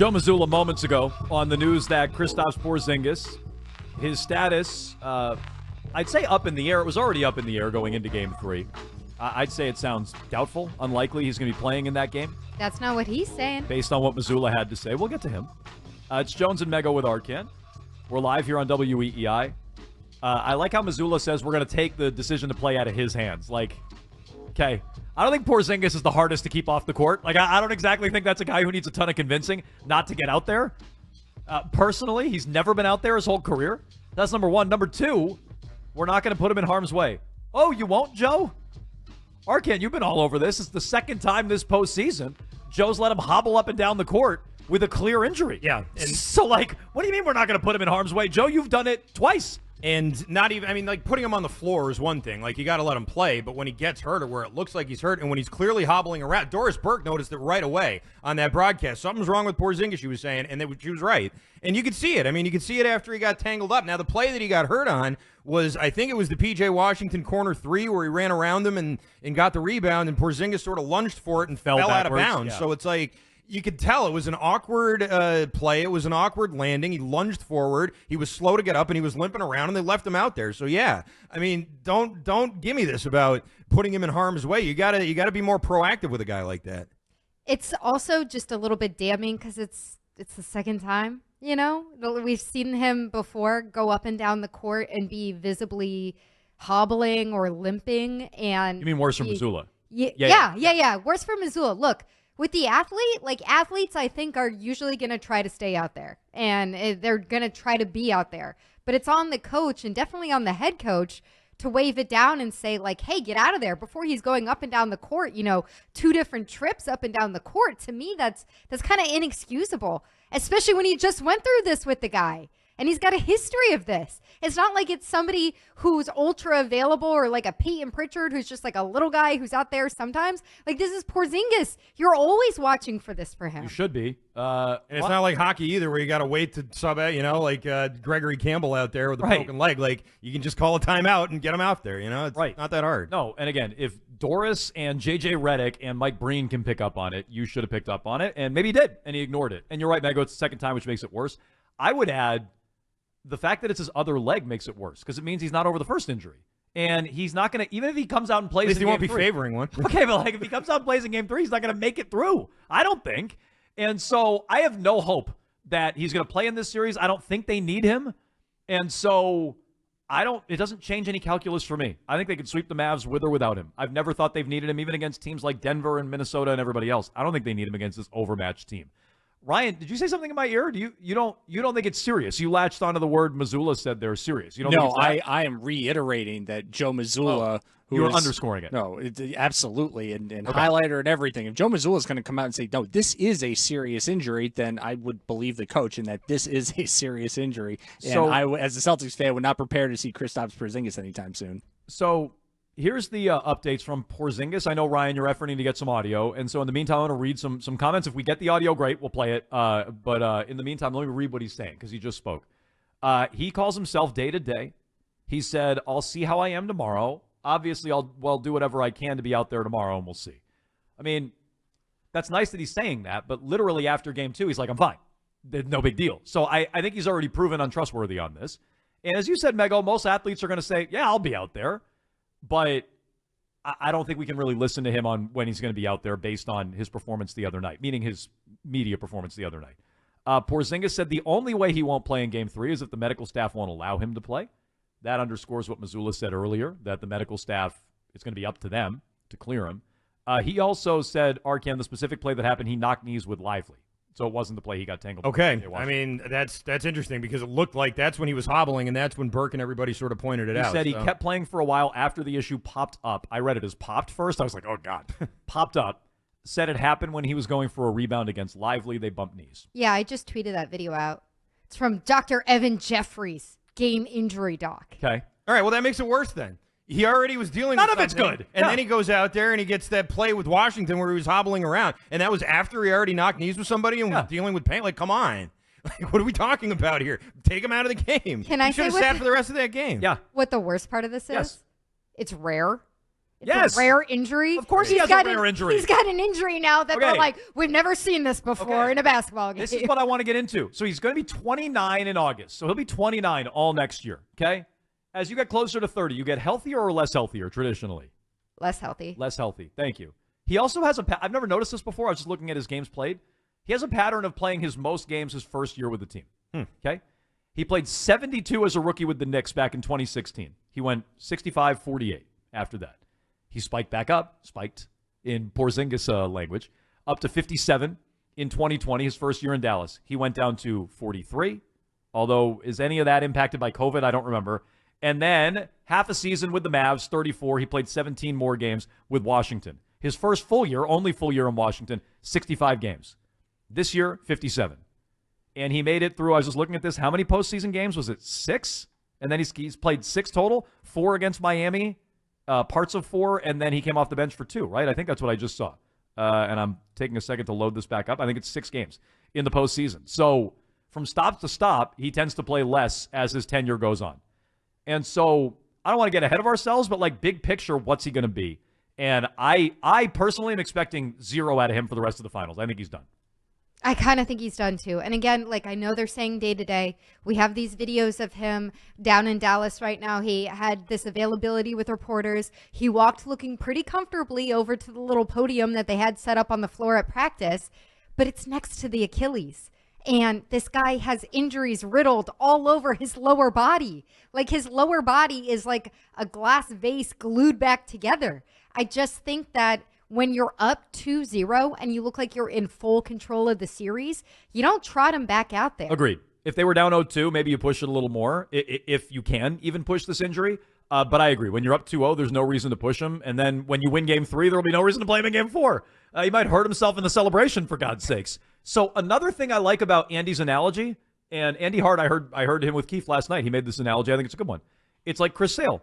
Joe Mazzulla moments ago on the news that Kristaps Porzingis, his status, I'd say up in the air. It was already up in the air going into Game 3. I'd say it sounds doubtful, unlikely he's going to be playing in that game. That's not what he's saying. Based on what Mazzulla had to say. We'll get to him. It's Jones and Mego with Arcan. We're live here on WEEI. I like how Mazzulla says we're going to take the decision to play out of his hands. Like, okay, I don't think Porzingis is the hardest to keep off the court. Like, I don't exactly think that's a guy who needs a ton of convincing not to get out there. Personally, he's never been out there his whole career. That's number one. Number two, we're not going to put him in harm's way. Oh, you won't, Joe? Arcan, you've been all over this. It's the second time this postseason Joe's let him hobble up and down the court with a clear injury. Yeah. And so, like, what do you mean we're not going to put him in harm's way? Joe, you've done it twice. And not even, I mean, like, putting him on the floor is one thing. Like, you got to let him play. But when he gets hurt or where it looks like he's hurt and when he's clearly hobbling around, Doris Burke noticed it right away on that broadcast. Something's wrong with Porzingis, she was saying, and she was right. And you could see it. I mean, you could see it after he got tangled up. Now, the play that he got hurt on was, I think it was the P.J. Washington corner three where he ran around him and got the rebound, and Porzingis sort of lunged for it and fell out of bounds. Yeah. So it's like, you could tell it was an awkward play. It was an awkward landing. He lunged forward. He was slow to get up, and he was limping around, and they left him out there. So yeah, I mean, don't give me this about putting him in harm's way. You gotta be more proactive with a guy like that. It's also just a little bit damning because it's the second time. You know, we've seen him before go up and down the court and be visibly hobbling or limping. And you mean worse for Mazzulla? Yeah. Worse for Mazzulla. Look. With the athlete, like athletes, I think are usually going to try to stay out there and they're going to try to be out there. But it's on the coach and definitely on the head coach to wave it down and say like, hey, get out of there before he's going up and down the court, 2 different trips up and down the court. To me, that's kind of inexcusable, especially when he just went through this with the guy. And he's got a history of this. It's not like it's somebody who's ultra available or like a Peyton Pritchard who's just like a little guy who's out there sometimes. Like, this is Porzingis. You're always watching for this for him. You should be. And it's not like hockey either where you got to wait to sub out, like Gregory Campbell out there with a broken leg. Like, you can just call a timeout and get him out there. It's not that hard. No, and again, if Doris and J.J. Redick and Mike Breen can pick up on it, you should have picked up on it. And maybe he did, and he ignored it. And you're right, Mego, it's the second time, which makes it worse. I would add, the fact that it's his other leg makes it worse because it means he's not over the first injury. And he's not going to, even if he comes out and plays in Game 3. At least he won't be favoring one. Okay, but like if he comes out and plays in Game 3, he's not going to make it through. I don't think. And so I have no hope that he's going to play in this series. I don't think they need him. And so it doesn't change any calculus for me. I think they could sweep the Mavs with or without him. I've never thought they've needed him, even against teams like Denver and Minnesota and everybody else. I don't think they need him against this overmatched team. Ryan, did you say something in my ear? You don't think it's serious? You latched onto the word Mazzulla said they're serious. You don't no, think I am reiterating that Joe Mazzulla. You were underscoring it. No, absolutely, and highlighter and everything. If Joe Mazzulla is going to come out and say, no, this is a serious injury, then I would believe the coach in that this is a serious injury. And I, as a Celtics fan, would not prepare to see Kristaps Porzingis anytime soon. So here's the updates from Porzingis. I know, Ryan, you're efforting to get some audio. And so in the meantime, I'm going to read some comments. If we get the audio, great, we'll play it. But in the meantime, let me read what he's saying because he just spoke. He calls himself day-to-day. He said, I'll see how I am tomorrow. Obviously, I'll do whatever I can to be out there tomorrow, and we'll see. I mean, that's nice that he's saying that, but literally after Game 2, he's like, I'm fine. No big deal. So I think he's already proven untrustworthy on this. And as you said, Mego, most athletes are going to say, yeah, I'll be out there. But I don't think we can really listen to him on when he's going to be out there based on his performance the other night, meaning his media performance the other night. Porzingis said the only way he won't play in Game 3 is if the medical staff won't allow him to play. That underscores what Mazzulla said earlier, that the medical staff, it's going to be up to them to clear him. He also said, Arcan, the specific play that happened, he knocked knees with Lively. So it wasn't the play he got tangled. Okay, I mean, that's interesting because it looked like that's when he was hobbling, and that's when Burke and everybody sort of pointed it out. He said he kept playing for a while after the issue popped up. I read it as popped first. I was like, oh, God. Popped up. Said it happened when he was going for a rebound against Lively. They bumped knees. Yeah, I just tweeted that video out. It's from Dr. Evan Jeffries, game injury doc. Okay. All right, well, that makes it worse then. He already was dealing with something. None of it's good. And then he goes out there and he gets that play with Washington where he was hobbling around. And that was after he already knocked knees with somebody and was dealing with pain. Like, come on. Like, what are we talking about here? Take him out of the game. Can I should have sat for the rest of that game. Yeah. What the worst part of this is? Yes. It's rare. It's Yes. a rare injury. Of course he has a rare injury. He's got an injury now that they're like, we've never seen this before in a basketball game. This is what I want to get into. So he's going to be 29 in August. So he'll be 29 all next year, okay? As you get closer to 30, you get healthier or less healthier traditionally? Less healthy. Less healthy. Thank you. He also has I've never noticed this before. I was just looking at his games played. He has a pattern of playing his most games his first year with the team, okay? He played 72 as a rookie with the Knicks back in 2016. He went 65-48 after that. He spiked back up, spiked in Porzingis language, up to 57 in 2020, his first year in Dallas. He went down to 43, although is any of that impacted by COVID? I don't remember. And then half a season with the Mavs, 34. He played 17 more games with Washington. His first full year, only full year in Washington, 65 games. This year, 57. And he made it through, I was just looking at this, how many postseason games? Was it 6? And then he's played 6 total, 4 against Miami, parts of 4, and then he came off the bench for 2, right? I think that's what I just saw. And I'm taking a second to load this back up. I think it's 6 games in the postseason. So from stop to stop, he tends to play less as his tenure goes on. And so I don't want to get ahead of ourselves, but like big picture, what's he going to be? And I personally am expecting 0 out of him for the rest of the finals. I think he's done. I kind of think he's done too. And again, like I know they're saying day to day, we have these videos of him down in Dallas right now. He had this availability with reporters. He walked looking pretty comfortably over to the little podium that they had set up on the floor at practice, but it's next to the Achilles. And this guy has injuries riddled all over his lower body. Like his lower body is like a glass vase glued back together. I just think that when you're up 2-0 and you look like you're in full control of the series, you don't trot him back out there. Agreed. If they were down 0-2, maybe you push it a little more, if you can even push this injury. But I agree. When you're up 2-0, there's no reason to push him. And then when you win Game 3, there will be no reason to play him in Game 4. He might hurt himself in the celebration, for God's sakes. So another thing I like about Andy's analogy, and Andy Hart, I heard him with Keith last night. He made this analogy. I think it's a good one. It's like Chris Sale,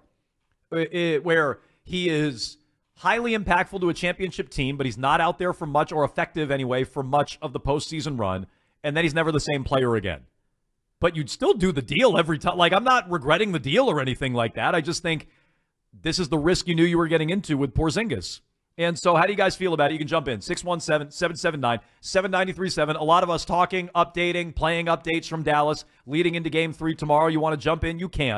where he is highly impactful to a championship team, but he's not out there for much, or effective anyway, for much of the postseason run, and then he's never the same player again. But you'd still do the deal every time. Like, I'm not regretting the deal or anything like that. I just think this is the risk you knew you were getting into with Porzingis. And so how do you guys feel about it? You can jump in. 617-779-7937. A lot of us talking, updating, playing updates from Dallas leading into Game 3 tomorrow. You want to jump in? You can.